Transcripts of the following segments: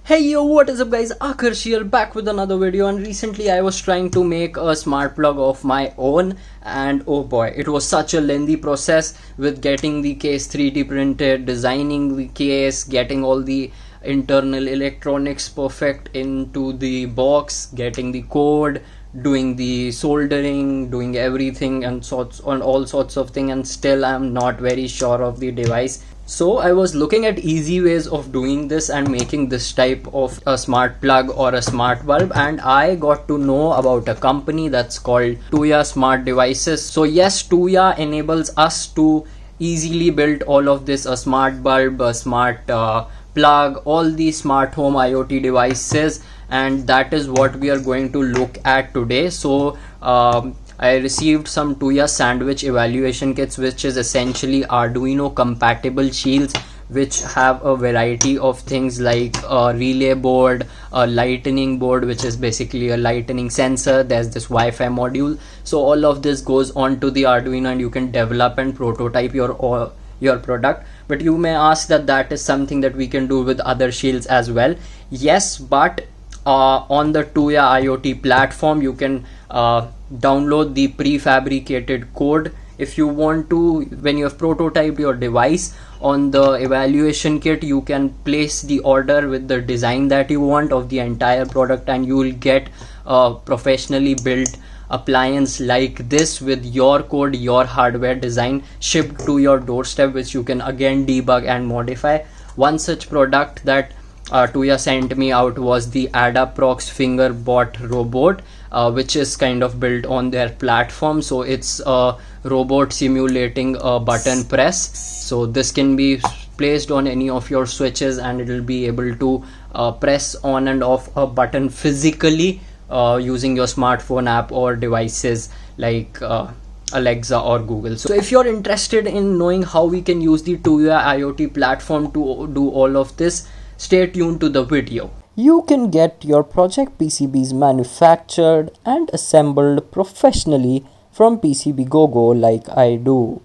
Hey yo, what is up guys, Akarsh here back with another video. And recently I was trying to make a smart plug of my own, and oh boy, it was such a lengthy process with getting the case 3D printed, designing the case, getting all the internal electronics perfect into the box, getting the code, doing the soldering, doing everything and all sorts of things, and still I'm not very sure of the device. So I was looking at easy ways of doing this and making this type of a smart plug or a smart bulb, and I got to know about a company that's called Tuya Smart Devices. So yes, Tuya enables us to easily build all of this, a smart bulb, a smart plug, all the smart home IoT devices, and that is what we are going to look at today. So I received some Tuya sandwich evaluation kits, which is essentially Arduino compatible shields, which have a variety of things like a relay board, a lightning board, which is basically a lightning sensor. There's this Wi-Fi module. So all of this goes onto the Arduino, and you can develop and prototype your product. But you may ask that is something that we can do with other shields as well. Yes, but on the Tuya IoT platform you can download the prefabricated code if you want to. When you have prototyped your device, on the evaluation kit you can place the order with the design that you want of the entire product, and you will get a professionally built appliance like this with your code, your hardware design shipped to your doorstep, which you can again debug and modify. One such product that Tuya sent me out was the Adaprox Fingerbot robot, which is kind of built on their platform. So it's a robot simulating a button press. So this can be placed on any of your switches, and it will be able to press on and off a button physically using your smartphone app or devices like Alexa or Google. So if you're interested in knowing how we can use the Tuya IoT platform to do all of this, stay tuned to the video. You can get your project PCBs manufactured and assembled professionally from PCBgogo like I do.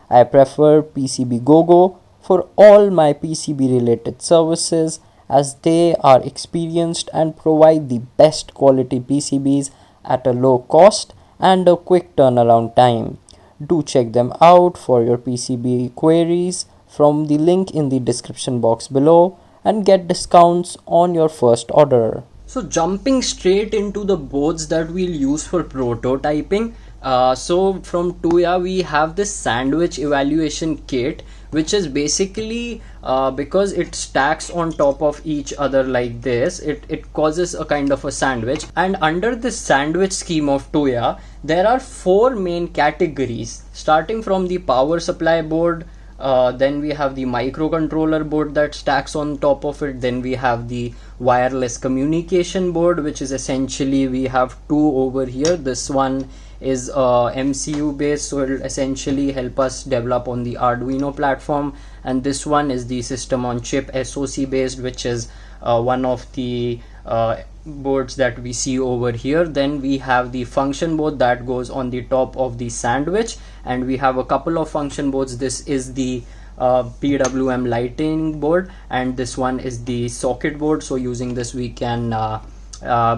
I prefer PCBgogo for all my PCB related services, as they are experienced and provide the best quality PCBs at a low cost and a quick turnaround time. Do check them out for your PCB queries from the link in the description box below, and get discounts on your first order. So jumping straight into the boards that we'll use for prototyping. So from Tuya we have this sandwich evaluation kit, which is basically because it stacks on top of each other like this, it causes a kind of a sandwich. And under this sandwich scheme of Tuya, there are four main categories, starting from the power supply board. Then we have the microcontroller board that stacks on top of it. Then we have the wireless communication board, which is essentially, we have two over here. This one is MCU based, so it will essentially help us develop on the Arduino platform. And this one is the system on chip SoC based, which is one of the boards that we see over here. Then we have the function board that goes on the top of the sandwich, and we have a couple of function boards. This is the PWM lighting board, and this one is the socket board. So using this we can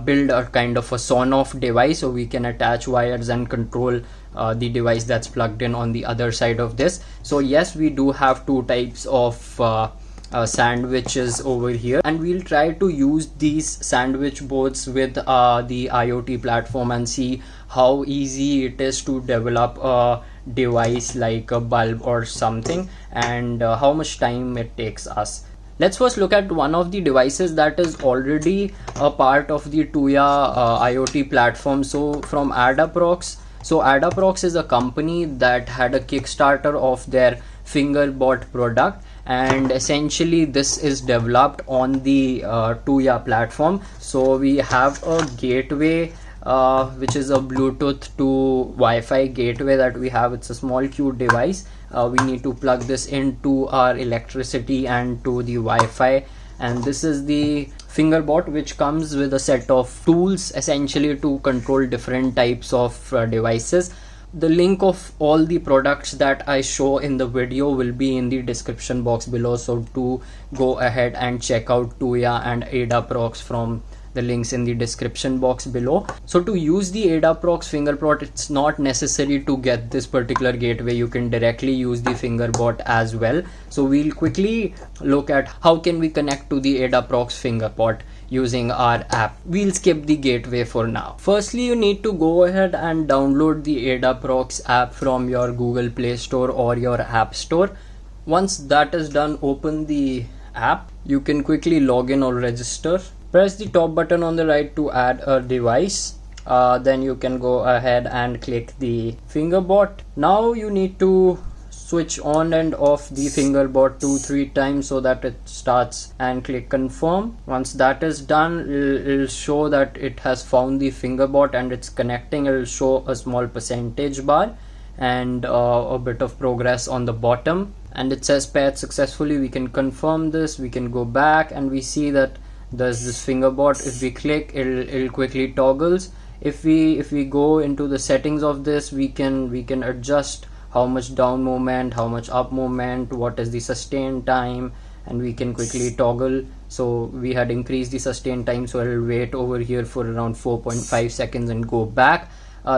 build a kind of a sawn-off device, so we can attach wires and control the device that's plugged in on the other side of this. So yes, we do have two types of sandwiches over here, and we'll try to use these sandwich boards with the IoT platform and see how easy it is to develop a device like a bulb or something, and how much time it takes us. Let's first look at one of the devices that is already a part of the Tuya IoT platform. So from Adaprox. So Adaprox is a company that had a Kickstarter of their Fingerbot product, and essentially this is developed on the Tuya platform. So we have a gateway which is a Bluetooth to Wi-Fi gateway that we have. It's a small cute device. We need to plug this into our electricity and to the Wi-Fi, and this is the Fingerbot, which comes with a set of tools essentially to control different types of devices. The link of all the products that I show in the video will be in the description box below, so do go ahead and check out Tuya and Adaprox from the links in the description box below. So to use the Adaprox Fingerbot, it's not necessary to get this particular gateway. You can directly use the Fingerbot as well. So we'll quickly look at how can we connect to the Adaprox Fingerbot using our app. We'll skip the gateway for now. Firstly, you need to go ahead and download the Adaprox app from your Google Play Store or your App Store. Once that is done, open the app. You can quickly log in or register. Press the top button on the right to add a device. Then you can go ahead and click the Fingerbot. Now you need to switch on and off the Fingerbot 2-3 times so that it starts, and click confirm. Once that is done, it'll show that it has found the Fingerbot and it's connecting. It'll show a small percentage bar and a bit of progress on the bottom, and it says paired successfully. We can confirm this. We can go back and we see that there's this Fingerbot. If we click, it'll quickly toggles. If we go into the settings of this, we can adjust how much down movement, how much up movement, what is the sustain time, and we can quickly toggle. So we had increased the sustain time, so I'll wait over here for around 4.5 seconds and go back.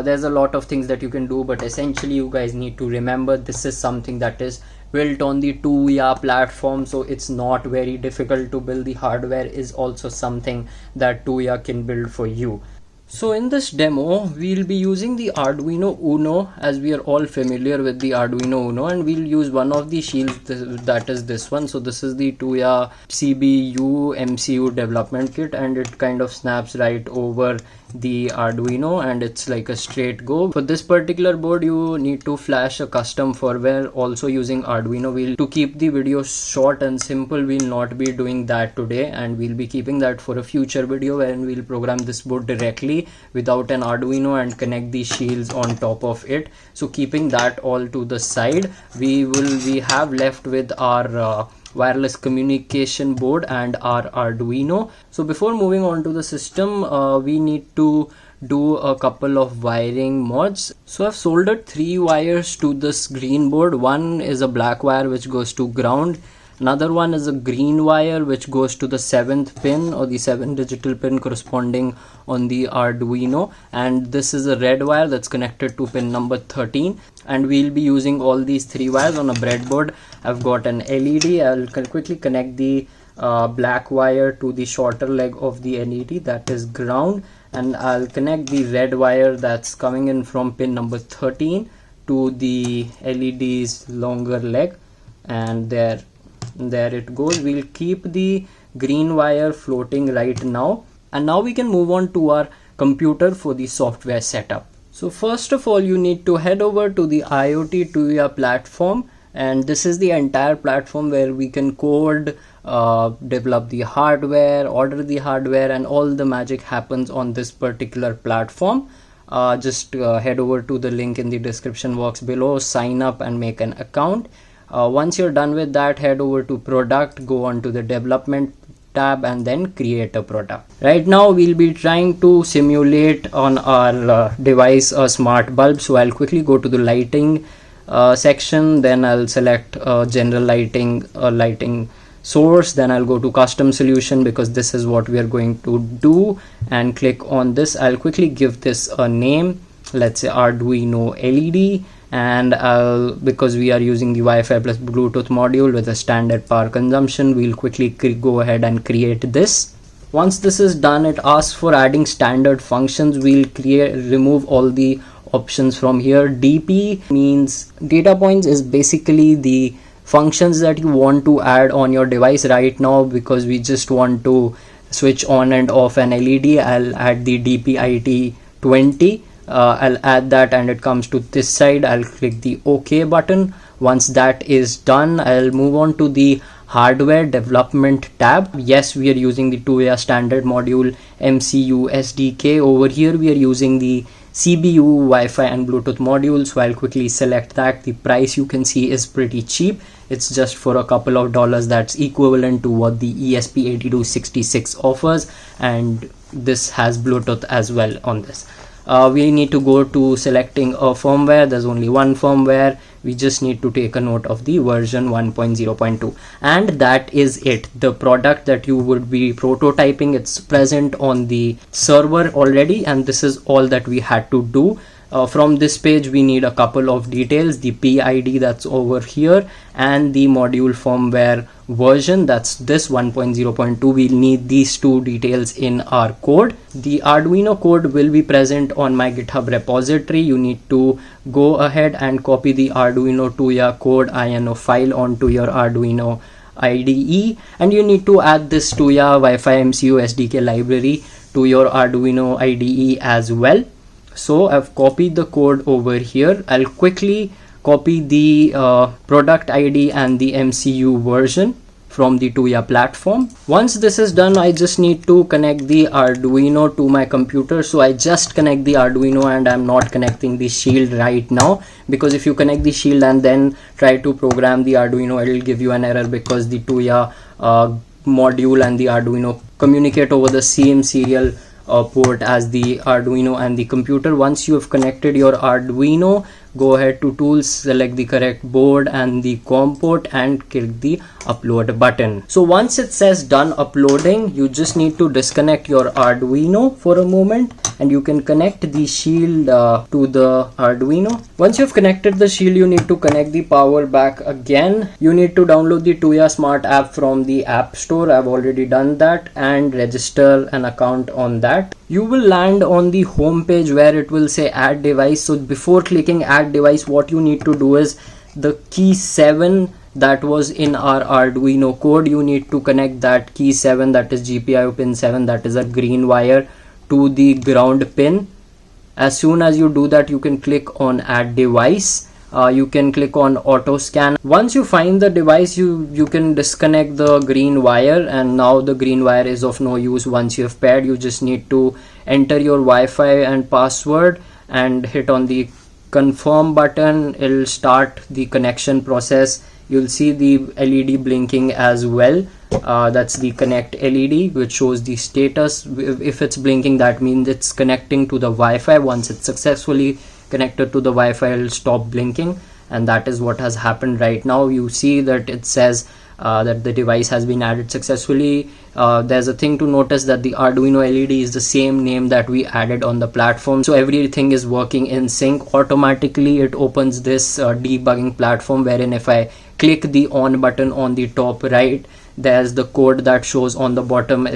There's a lot of things that you can do, but essentially you guys need to remember this is something that is built on the Tuya platform, so it's not very difficult to build. The hardware is also something that Tuya can build for you. So in this demo, we'll be using the Arduino Uno, as we are all familiar with the Arduino Uno, and we'll use one of the shields, that is this one. So this is the Tuya CBU MCU development kit, and it kind of snaps right over the Arduino and it's like a straight go. For this particular board, you need to flash a custom firmware also using Arduino. To keep the video short and simple, we'll not be doing that today, and we'll be keeping that for a future video wherein we'll program this board directly without an Arduino and connect the shields on top of it. So keeping that all to the side, we have left with our wireless communication board and our Arduino. So before moving on to the system, we need to do a couple of wiring mods. So I've soldered 3 wires to this green board. One is a black wire which goes to ground. Another one is a green wire which goes to the 7th pin, or the 7 digital pin corresponding on the Arduino, and this is a red wire that's connected to pin number 13. And we'll be using all these 3 wires on a breadboard. I've got an LED. I'll quickly connect the black wire to the shorter leg of the LED, that is ground, and I'll connect the red wire that's coming in from pin number 13 to the LED's longer leg, and there it goes. We'll keep the green wire floating right now, and now we can move on to our computer for the software setup. So first of all, you need to head over to the IoT Tuya platform, and this is the entire platform where we can code, develop the hardware, order the hardware, and all the magic happens on this particular platform. Just head over to the link in the description box below, sign up and make an account. Once you're done with that, head over to product, go on to the development tab, and then create a product. Right now we'll be trying to simulate on our device a smart bulb. So I'll quickly go to the lighting section, then I'll select general lighting source, then I'll go to custom solution because this is what we are going to do, and click on this. I'll quickly give this a name, let's say Arduino LED, and because we are using the Wi-Fi plus Bluetooth module with a standard power consumption, we'll quickly go ahead and create this. Once this is done, it asks for adding standard functions. We'll remove all the options from here. DP means data points, is basically the functions that you want to add on your device right now. Because we just want to switch on and off an LED, I'll add the DPIT20. I'll add that, and it comes to this side. I'll click the OK button. Once that is done, I'll move on to the hardware development tab. Yes, we are using the Tuya standard module MCU SDK. Over here we are using the CBU Wi-Fi and Bluetooth module, so I'll quickly select that. The price you can see is pretty cheap. It's just for a couple of dollars. That's equivalent to what the ESP8266 offers, and this has Bluetooth as well on this. we need to go to selecting a firmware. There's only one firmware. We just need to take a note of the version 1.0.2, and that is it. The product that you would be prototyping, it's present on the server already, and this is all that we had to do. From this page we need a couple of details: the PID that's over here and the module firmware version, that's this 1.0.2. we'll need these two details in our code. The Arduino code will be present on my GitHub repository. You need to go ahead and copy the Arduino Tuya code INO file onto your Arduino IDE, and you need to add this Tuya Wi-Fi MCU SDK library to your Arduino IDE as well. So I've copied the code over here. I'll quickly copy the product ID and the MCU version from the Tuya platform. Once this is done, I just need to connect the Arduino to my computer. So I just connect the Arduino, and I'm not connecting the shield right now, because if you connect the shield and then try to program the Arduino, it will give you an error, because the Tuya module and the Arduino communicate over the same serial port as the Arduino and the computer. Once you have connected your Arduino, go ahead to tools, select the correct board and the COM port, and click the upload button. So once it says done uploading, you just need to disconnect your Arduino for a moment, and you can connect the shield to the Arduino. Once you've connected the shield, you need to connect the power back again. You need to download the Tuya Smart app from the App Store. I've already done that, and register an account on that. You will land on the home page where it will say add device. So before clicking add device, what you need to do is the key 7 that was in our Arduino code, you need to connect that key 7, that is GPIO pin 7, that is a green wire, to the ground pin. As soon as you do that, you can click on add device. You can click on auto scan. Once you find the device, you can disconnect the green wire, and now the green wire is of no use. Once you have paired, you just need to enter your Wi-Fi and password and hit on the confirm button. It'll start the connection process. You'll see the LED blinking as well. That's the connect LED, which shows the status. If it's blinking, that means it's connecting to the Wi-Fi. Once it's successfully connected to the Wi-Fi, it'll stop blinking, and that is what has happened right now. You see that it says that the device has been added successfully. There's a thing to notice that the Arduino LED is the same name that we added on the platform, so everything is working in sync. Automatically it opens this debugging platform, wherein if I click the on button on the top right, there's the code that shows on the bottom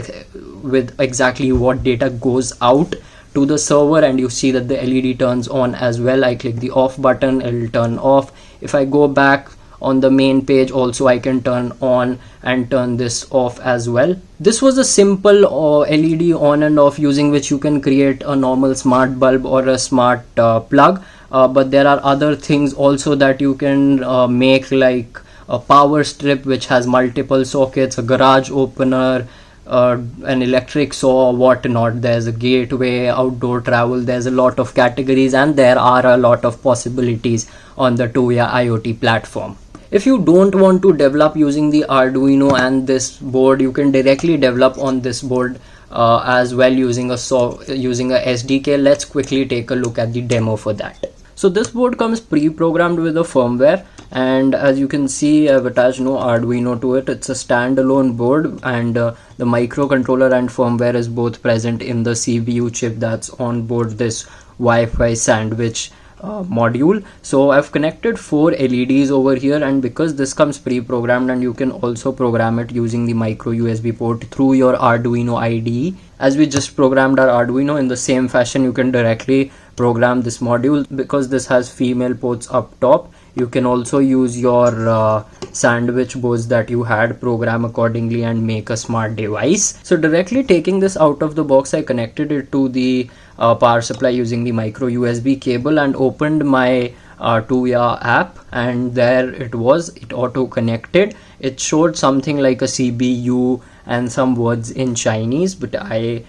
with exactly what data goes out to the server, and you see that the LED turns on as well. I click the off button, it'll turn off. If I go back on the main page, also I can turn on and turn this off as well. This was a simple LED on and off, using which you can create a normal smart bulb or a smart plug, but there are other things also that you can make, like a power strip which has multiple sockets, a garage opener, an electric saw, whatnot. There's a gateway, outdoor travel. There's a lot of categories, and there are a lot of possibilities on the Tuya IoT platform. If you don't want to develop using the Arduino and this board, you can directly develop on this board as well using a SDK. Let's quickly take a look at the demo for that. So this board comes pre-programmed with a firmware, and as you can see, I've attached no Arduino to it. It's a standalone board, and the microcontroller and firmware is both present in the CBU chip that's on board this Wi-Fi sandwich module. So I've connected 4 LEDs over here, and because this comes pre-programmed, and you can also program it using the micro USB port through your Arduino IDE. As we just programmed our Arduino, in the same fashion you can directly program this module. Because this has female ports up top, you can also use your sandwich boards that you had, program accordingly, and make a smart device. So directly taking this out of the box, I connected it to the power supply using the micro USB cable, and opened my Tuya app, and there it was. It auto connected. It showed something like a CBU and some words in Chinese, but I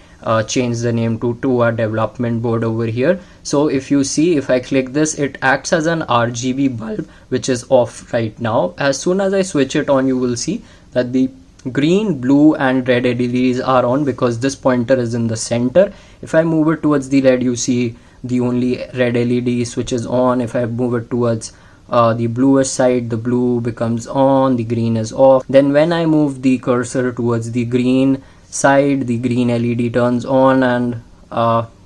changed the name to Tuya development board over here. So if you see, if I click this, it acts as an RGB bulb, which is off right now. As soon as I switch it on, you will see that the green, blue and red LEDs are on, because this pointer is in the center. If I move it towards the red, you see the only red LED switches on. If I move it towards the bluish side, the blue becomes on, the green is off. Then when I move the cursor towards the green side, the green LED turns on, and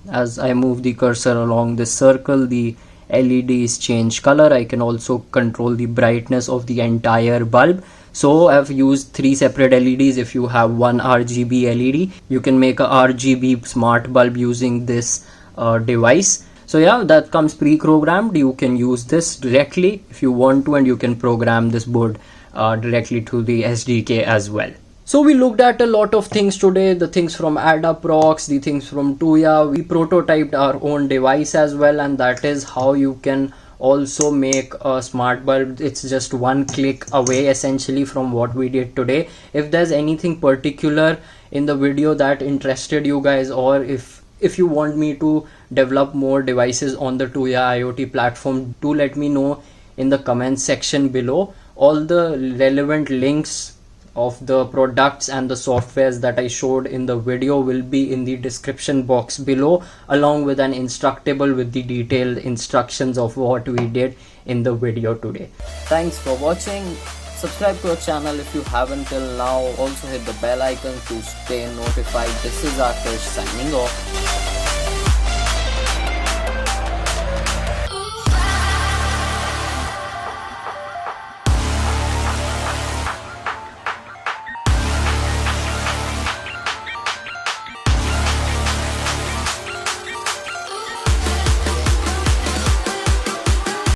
as I move the cursor along this circle, the LEDs change color. I can also control the brightness of the entire bulb. So I've used 3 separate LEDs. If you have one RGB LED, you can make a RGB smart bulb using this device. So yeah, that comes pre-programmed. You can use this directly if you want to, and you can program this board directly to the SDK as well. So we looked at a lot of things today, the things from Adaprox, the things from Tuya. We prototyped our own device as well, and that is how you can also make a smart bulb. It's just one click away essentially from what we did today. If there's anything particular in the video that interested you guys, or if you want me to develop more devices on the Tuya IoT platform, do let me know in the comments section below. All the relevant links of the products and the softwares that I showed in the video will be in the description box below, along with an instructable with the detailed instructions of what we did in the video today. Thanks for watching. Subscribe to our channel if you haven't till now. Also hit the bell icon to stay notified. This is Akash signing off.